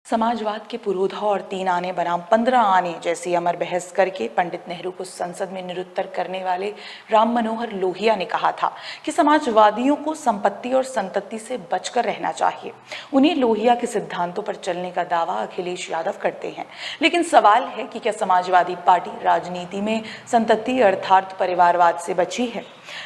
समाजवाद के पुरोधा और 3 आने बनाम 15 आने जैसी अमर बहस करके पंडित नेहरू को संसद में निरुत्तर करने वाले राम मनोहर लोहिया ने कहा था कि समाजवादियों को संपत्ति और संतति से बचकर रहना चाहिए। उन्हीं लोहिया के सिद्धांतों पर चलने का दावा अखिलेश यादव करते हैं, लेकिन सवाल है कि क्या समाजवादी पार्टी राजनीति में संतति अर्थात परिवारवाद से बची है?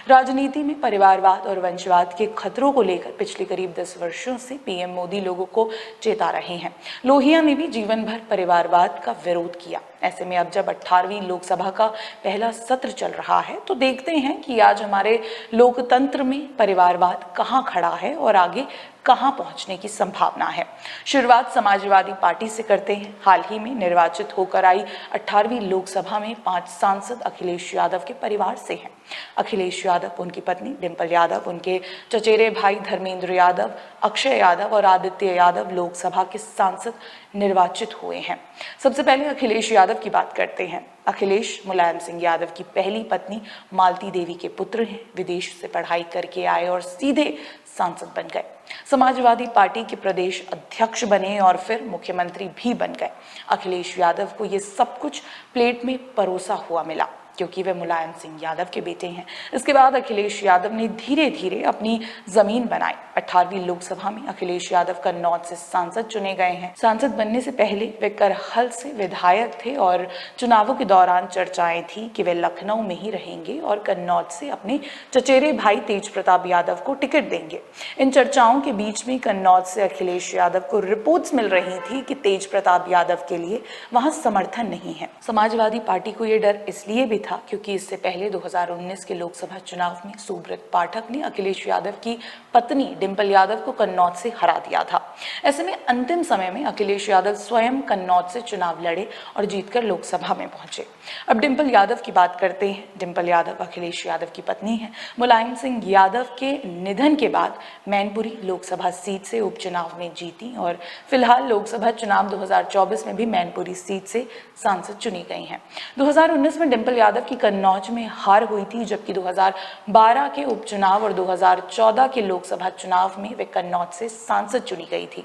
राजनीति में परिवारवाद और वंशवाद के खतरों को लेकर पिछले करीब 10 वर्षों से पीएम मोदी लोगों को चेता रहे हैं। लोहिया ने भी जीवन भर परिवारवाद का विरोध किया। ऐसे में अब जब 18वीं लोकसभा का पहला सत्र चल रहा है तो देखते हैं कि आज हमारे लोकतंत्र में परिवारवाद कहां खड़ा है और आगे कहां पहुंचने की संभावना है। शुरुआत समाजवादी पार्टी से करते हैं। हाल ही में निर्वाचित होकर आई 18वीं लोकसभा में 5 सांसद अखिलेश यादव के परिवार से हैं। अखिलेश यादव, उनकी पत्नी डिंपल यादव, उनके चचेरे भाई धर्मेंद्र यादव, अक्षय यादव और आदित्य यादव लोकसभा के सांसद निर्वाचित हुए हैं। सबसे पहले अखिलेश यादव की बात करते हैं। अखिलेश मुलायम सिंह यादव की पहली पत्नी मालती देवी के पुत्र हैं। विदेश से पढ़ाई करके आए और सीधे सांसद बन गए। समाजवादी पार्टी के प्रदेश अध्यक्ष बने और फिर मुख्यमंत्री भी बन गए। अखिलेश यादव को ये सब कुछ प्लेट में परोसा हुआ मिला क्योंकि वे मुलायम सिंह यादव के बेटे हैं। इसके बाद अखिलेश यादव ने धीरे धीरे अपनी जमीन बनाई। 18वीं लोकसभा में अखिलेश यादव कन्नौज से सांसद चुने गए हैं। सांसद बनने से पहले वे करहल से विधायक थे और चुनावों के दौरान चर्चाएं थी कि वे लखनऊ में ही रहेंगे और कन्नौज से अपने चचेरे भाई तेज प्रताप यादव को टिकट देंगे। इन चर्चाओं के बीच में कन्नौज से अखिलेश यादव को रिपोर्ट्स मिल रही थी कि तेज प्रताप यादव के लिए वहां समर्थन नहीं है। समाजवादी पार्टी को यह डर इसलिए भी था क्योंकि इससे पहले 2019 के लोकसभा चुनाव में सुब्रत पाठक ने अखिलेश यादव की पत्नी डिंपल यादव को कन्नौज से हरा दिया था। ऐसे में अंतिम समय में अखिलेश यादव स्वयं कन्नौज से चुनाव लड़े और जीतकर लोकसभा में पहुंचे। अब डिंपल यादव की बात करते हैं। डिंपल यादव अखिलेश यादव की पत्नी है। मुलायम सिंह यादव के निधन के बाद मैनपुरी लोकसभा सीट से उपचुनाव में जीती और फिलहाल लोकसभा चुनाव 2024 में भी मैनपुरी सीट से सांसद चुनी गई हैं। 2019 में डिंपल यादव की कन्नौज में हार हुई थी, जबकि 2012 के उपचुनाव और 2014 के लोकसभा चुनाव में वे कन्नौज से सांसद चुनी गई थी।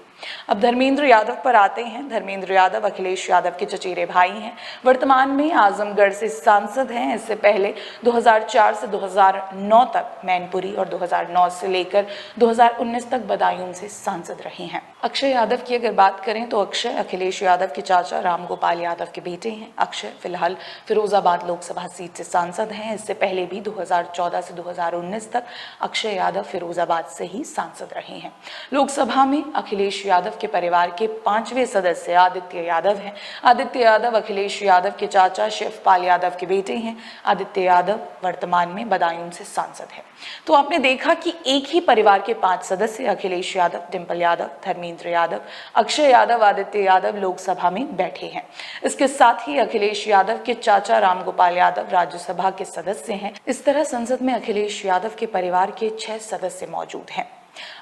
अब धर्मेंद्र यादव पर आते हैं। धर्मेंद्र यादव अखिलेश यादव के चचेरे भाई हैं। वर्तमान में आजमगढ़ से सांसद हैं। इससे पहले 2004 से 2009 तक मैनपुरी और 2009 से लेकर 2019 तक बदायूं से सांसद रहे हैं। अक्षय यादव की अगर बात करें तो अक्षय अखिलेश यादव के चाचा रामगोपाल यादव के बेटे हैं। अक्षय फिलहाल फिरोजाबाद लोकसभा सीट से सांसद हैं। इससे पहले भी 2014 से 2019 तक अक्षय यादव फिरोजाबाद से ही सांसद रहे हैं। लोकसभा में अखिलेश यादव के परिवार के 5वें सदस्य आदित्य यादव हैं। आदित्य यादव अखिलेश यादव के चाचा शिवपाल यादव के बेटे हैं। आदित्य यादव वर्तमान में बदायूं से सांसद है। तो आपने देखा कि एक ही परिवार के 5 सदस्य अखिलेश यादव, डिंपल यादव, धर्मेंद्र यादव, अक्षय यादव, आदित्य यादव लोकसभा में बैठे हैं। इसके साथ ही अखिलेश यादव के चाचा रामगोपाल यादव राज्यसभा के सदस्य हैं। इस तरह संसद में अखिलेश यादव के परिवार के 6 सदस्य मौजूद हैं।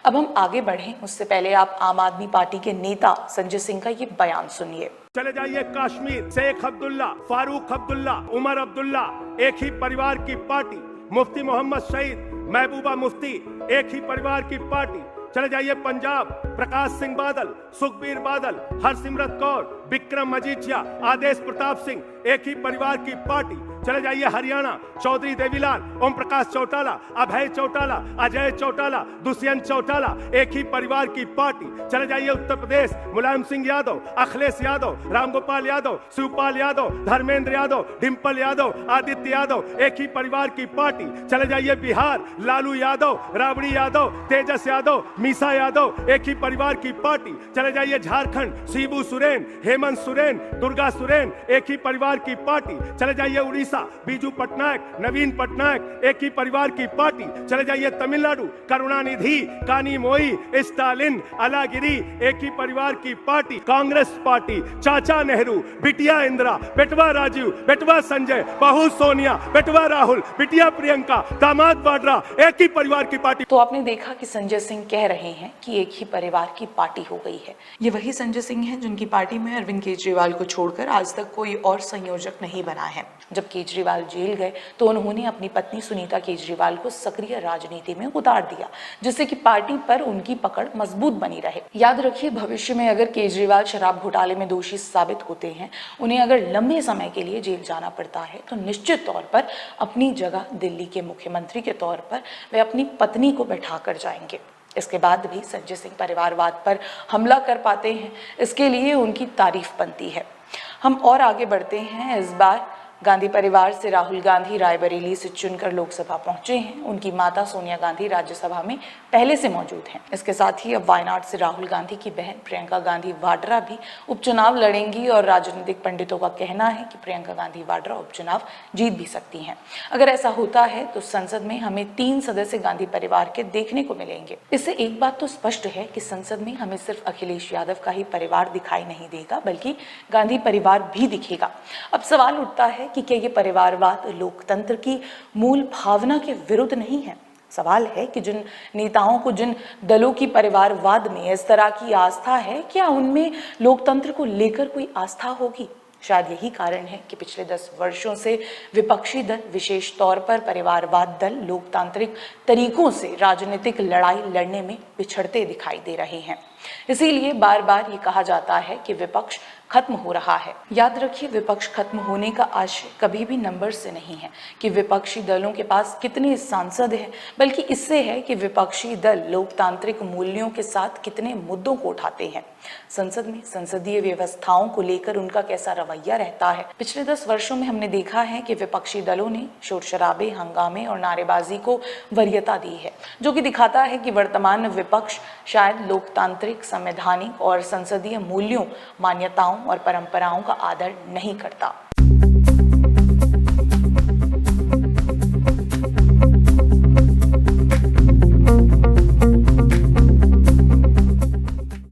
अब हम आगे बढ़ें, उससे पहले आप आम आदमी पार्टी के नेता संजय सिंह का ये बयान सुनिए। चले जाइए कश्मीर, शेख अब्दुल्ला, फारूक अब्दुल्ला, उमर अब्दुल्ला, एक ही परिवार की पार्टी। मुफ्ती मोहम्मद शहीद, महबूबा मुफ्ती, एक ही परिवार की पार्टी। चले जाइए पंजाब, प्रकाश सिंह बादल, सुखबीर बादल, हरसिमरत कौर, विक्रम मजीठिया, आदेश प्रताप सिंह, एक ही परिवार की पार्टी। चले जाइए हरियाणा, चौधरी देवीलाल, ओम प्रकाश चौटाला, अभय चौटाला, अजय चौटाला, दुष्यंत चौटाला, एक ही परिवार की पार्टी। चले जाइए उत्तर प्रदेश, मुलायम सिंह यादव, अखिलेश यादव, रामगोपाल यादव, शिवपाल यादव, धर्मेंद्र यादव, डिंपल यादव, आदित्य यादव, एक ही परिवार की पार्टी। चले जाइए बिहार, लालू यादव, राबड़ी यादव, तेजस यादव, मीसा यादव, एक ही परिवार की पार्टी। चले जाइए झारखंड, शिबू सोरेन, हेमंत सोरेन, दुर्गा सोरेन, एक ही परिवार की पार्टी। चले जाइए उड़ीसा, बीजू पटनायक, नवीन पटनायक, एक ही परिवार की पार्टी। चले जाइए तमिलनाडु, करुणानिधि, कानीमोई, स्टालिन, अलागिरी, एक ही परिवार की पार्टी। कांग्रेस पार्टी, चाचा नेहरू, बिटिया इंदिरा, बेटवा राजीव, बेटवा संजय, बहू सोनिया, बेटवा राहुल, बिटिया प्रियंका, दामाद वाड्रा, एक ही परिवार की पार्टी। तो आपने देखा कि संजय सिंह कह रहे हैं कि एक ही परिवार की पार्टी हो गई है। ये वही संजय सिंह हैं जिनकी पार्टी में अरविंद केजरीवाल को छोड़कर आज तक कोई और संयोजक नहीं बना है। जब केजरीवाल जेल गए तो उन्होंने अपनी पत्नी सुनीता केजरीवाल को सक्रिय राजनीति में उतार दिया, जिससे कि पार्टी पर उनकी पकड़ मजबूत बनी रहे। याद रखिए, भविष्य में अगर केजरीवाल शराब घोटाले में दोषी साबित होते हैं, उन्हें अगर लंबे समय के लिए जेल जाना पड़ता है, तो निश्चित तौर पर अपनी जगह दिल्ली के मुख्यमंत्री के तौर पर वे अपनी पत्नी को बैठा कर जाएंगे। इसके बाद भी संजय सिंह परिवारवाद पर हमला कर पाते हैं, इसके लिए उनकी तारीफ बनती है। हम और आगे बढ़ते हैं। इस बार गांधी परिवार से राहुल गांधी रायबरेली से चुनकर लोकसभा पहुंचे हैं। उनकी माता सोनिया गांधी राज्यसभा में पहले से मौजूद हैं। इसके साथ ही अब वायनाड से राहुल गांधी की बहन प्रियंका गांधी वाड्रा भी उपचुनाव लड़ेंगी और राजनीतिक पंडितों का कहना है कि प्रियंका गांधी वाड्रा उपचुनाव जीत भी सकती हैं। अगर ऐसा होता है तो संसद में हमें 3 सदस्य गांधी परिवार के देखने को मिलेंगे। इससे एक बात तो स्पष्ट है कि संसद में हमें सिर्फ अखिलेश यादव का ही परिवार दिखाई नहीं देगा, बल्कि गांधी परिवार भी दिखेगा। अब सवाल उठता है कि क्या ये परिवारवाद लोकतंत्र की मूल भावना के विरुद्ध नहीं है? सवाल है कि जिन नेताओं को, जिन दलों की परिवारवाद में इस तरह की आस्था है, क्या उनमें लोकतंत्र को लेकर कोई आस्था होगी? शायद यही कारण है कि पिछले 10 वर्षों से विपक्षी दल, विशेष तौर पर परिवारवाद दल, लोकतांत्रिक तरीकों से राजनीतिक लड़ाई लड़ने में पिछड़ते दिखाई दे रहे हैं। इसीलिए बार बार ये कहा जाता है कि विपक्ष खत्म हो रहा है। याद रखिए, विपक्ष खत्म होने का आशय कभी भी नंबर से नहीं है कि विपक्षी दलों के पास कितने सांसद हैं, बल्कि इससे है कि विपक्षी दल लोकतांत्रिक मूल्यों के साथ कितने मुद्दों को उठाते हैं। संसद में संसदीय व्यवस्थाओं को लेकर उनका कैसा रवैया रहता है। पिछले 10 वर्षों में हमने देखा है कि विपक्षी दलों ने शोर शराबे, हंगामे और नारेबाजी को वरीयता दी है, जो कि दिखाता है कि वर्तमान विपक्ष शायद लोकतांत्रिक, संवैधानिक और संसदीय मूल्यों, मान्यताओं और परंपराओं का आदर नहीं करता।